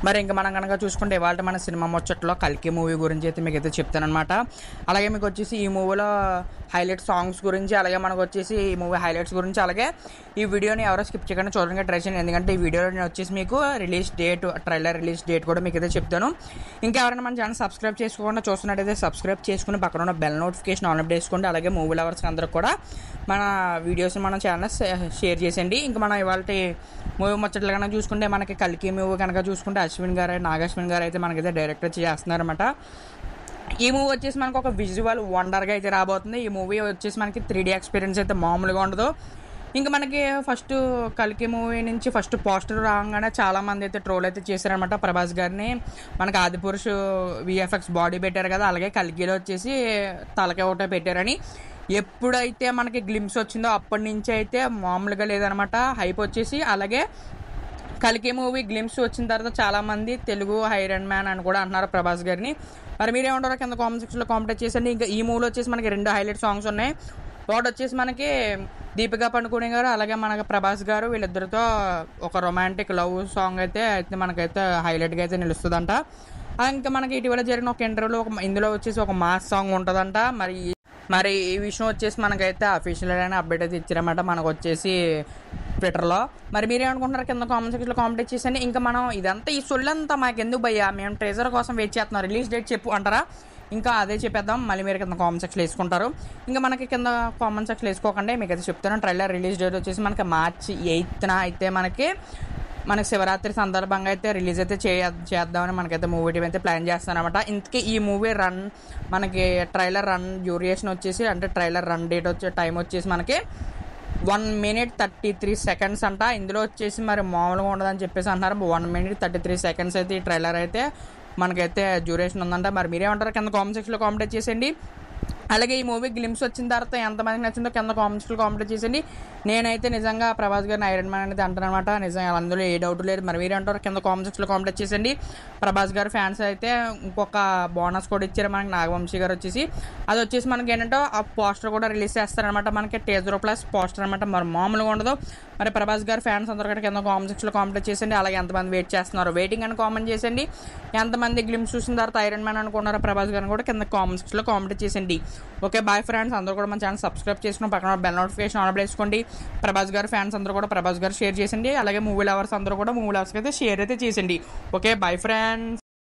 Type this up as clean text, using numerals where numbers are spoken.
మరి ఇంక మనం కనుక చూసుకుంటే ఇవాళ మన సినిమా ముచ్చట్లో కల్కి మూవీ గురించి అయితే మీకు అయితే చెప్తానమాట. అలాగే మీకు వచ్చేసి ఈ మూవీలో హైలైట్ సాంగ్స్ గురించి, అలాగే మనకు వచ్చేసి ఈ మూవీ హైలైట్స్ గురించి, అలాగే ఈ వీడియోని ఎవరో స్కిప్ చేయకుండా చూడడానికి ట్రై చేయండి. ఎందుకంటే ఈ వీడియోలో నేను వచ్చేసి మీకు release date, trailer release date కూడా మీకు అయితే చెప్తాను. ఇంకా ఎవరైనా మన ఛానల్ సబ్స్క్రైబ్ చేసుకోకుండా చూస్తున్నట్టయితే సబ్స్క్రైబ్ చేసుకుని పక్కన ఉన్న బెల్ నోటిఫికేషన్ ఆన్ చేసుకోండి. అలాగే మూవీ లవర్స్ అందరికి కూడా మన వీడియోస్ని మన ఛానల్ షేర్ చేసేయండి. ఇంకా మనం ఇవాళ మూవీ ముచ్చట్లు కనుక చూసుకుంటే మనకి కల్కి మూవీ కనుక చూసుకుంటే నాగశ్విన్ గారు అయితే మనకైతే డైరెక్టర్ చేస్తున్నారన్నమాట. ఈ మూవీ వచ్చేసి మనకు ఒక విజువల్ వండర్గా అయితే రాబోతుంది. ఈ మూవీ వచ్చేసి మనకి 3D ఎక్స్పీరియన్స్ అయితే మామూలుగా ఉండదు. ఇంకా మనకి ఫస్ట్ కల్కి మూవీ నుంచి ఫస్ట్ పోస్టర్ రాగానే చాలామంది అయితే ట్రోల్ అయితే చేశారనమాట. ప్రభాస్ గారిని మనకి ఆదిపురుషు విఎఫ్ఎక్స్ బాడీ పెట్టారు కదా, అలాగే కల్కిలో వచ్చేసి తలకే ఒకటే పెట్టారని. ఎప్పుడైతే మనకి గ్లిమ్స్ వచ్చిందో అప్పటి నుంచి అయితే మామూలుగా లేదనమాట హైప్ వచ్చేసి. అలాగే కల్కి మూవీ గ్లిమ్స్ వచ్చిన తర్వాత చాలామంది తెలుగు ఐరన్ మ్యాన్ అని కూడా అంటున్నారు ప్రభాస్ గారిని. మరి మీరేమంటారో కింద కామెంట్ సెక్షన్లో కామెంట్ చేసండి. ఇంకా ఈ మూవీలో వచ్చేసి మనకి 2 హైలైట్ సాంగ్స్ ఉన్నాయి. ఒకటి వచ్చేసి మనకి దీపికా పడుకోనే గారు అలాగే మనకి ప్రభాస్ గారు వీళ్ళిద్దరితో ఒక రొమాంటిక్ లవ్ సాంగ్ అయితే మనకైతే హైలైట్గా అయితే నిలుస్తుందంట. ఇంకా మనకి ఇటీవల జరిగిన ఒక ఇంటర్వ్యూలో ఇందులో వచ్చేసి ఒక మాస్ సాంగ్ ఉంటుందంట. మరి ఈ విషయం వచ్చేసి మనకైతే అఫీషియల్ అయిన అప్డేట్ అయితే ఇచ్చారన్నమాట మనకు వచ్చేసి ట్విట్టర్లో. మరి మీరేమనుకుంటున్నారు కింద కామెంట్ సెక్షన్లో కామెంట్ చేసేయండి. ఇంకా మనం ఇదంతా ఈ సొల్లంతా మాకు ఎందుకు భయ్యా, మేము ట్రేజర్ కోసం వెయిట్ చేస్తున్నాం, రిలీజ్ డేట్ చెప్పు అంటారా? ఇంకా అదే చెప్పేద్దాం, మళ్ళీ మీరు కింద కామెంట్ సెక్షన్ వేసుకుంటారు. ఇంకా మనకి కింద కామెంట్ సెక్షన్ వేసుకోకండి, మీకు అయితే చెప్తాను. ట్రైలర్ రిలీజ్ డేట్ వచ్చేసి మనకి March 8th అయితే మనకి శివరాత్రి సందర్భంగా అయితే రిలీజ్ అయితే చేద్దామని మనకైతే మూవీ టీం అయితే ప్లాన్ చేస్తానమాట. ఇంతకీ ఈ మూవీ మనకి ట్రైలర్ రన్ డ్యూరేషన్ వచ్చేసి, అంటే ట్రైలర్ రన్ డేట్ వచ్చే టైం వచ్చేసి మనకి 1 minute 33 seconds అంట. ఇందులో వచ్చేసి మరి మామూలుగా ఉండదని చెప్పేసి అంటున్నారు. 1 minute 33 seconds అయితే ఈ ట్రైలర్ అయితే మనకైతే డ్యూరేషన్ ఉందంట. మరి మీరేమంటారు కింద కామెంట్ సెక్షన్లో కామెంట్ చేసేయండి. అలాగే ఈ మూవీ గ్లిమ్స్ వచ్చిన తర్వాత ఎంతమందికి నచ్చిందో కింద కామెంట్స్లో కామెంట్ చేసేయండి. నేనైతే నిజంగా ప్రభాస్ గారిని ఐరన్ మ్యాన్ అనేది అంటానమాట, నిజంగా అందులో ఏ డౌట్ లేదు. మరి మీరేంటారు కింద కామెంట్ సెక్షన్లో కామెంట్ చేసేయండి. ప్రభాస్ గారు ఫ్యాన్స్ అయితే ఇంకొక బోనస్ కూడా ఇచ్చారు మనకి, నాగవంశీ గారు వచ్చేసి. అది వచ్చేసి మనకి ఏంటంటే ఆ పోస్టర్ కూడా రిలీజ్ చేస్తారనమాట, మనకి టీజర్ ప్లస్ పోస్టర్ అనమాట. మరి మామూలుగా ఉండదు. మరి ప్రభాస్ గారు ఫ్యాన్స్ అందరూ కూడా కింద కామెంట్ సెక్షన్లో కామెంట్ చేసేయండి. అలాగే ఎంతమంది వెయిట్ చేస్తున్నారు వెయిటింగ్ అని కామెంట్ చేసేయండి. ఎంతమంది గ్లిమ్స్ చూసిన తర్వాత ఐరన్ మ్యాన్ అనుకున్నారో ప్రభాస్ గారిని కూడా కింద కామెంట్ సెక్షన్లో కామెంట్ చేసేయండి. ఓకే బాయ్ ఫ్రెండ్స్, అందరూ కూడా మన ఛానల్ సబ్స్క్రైబ్ చేసుకుని పక్కన బెల్ నోటిఫికేషన్ ఆన్ చేసుకోండి. ప్రభాస్ గారు ఫ్యాన్స్ అందరూ కూడా ప్రభాస్ గారు షేర్ చేసేయండి. అలాగే మూవీ లవర్స్ అందరూ కూడా మూవీ లవర్స్కి అయితే షేర్ అయితే చేసేయండి. Okay bye friends.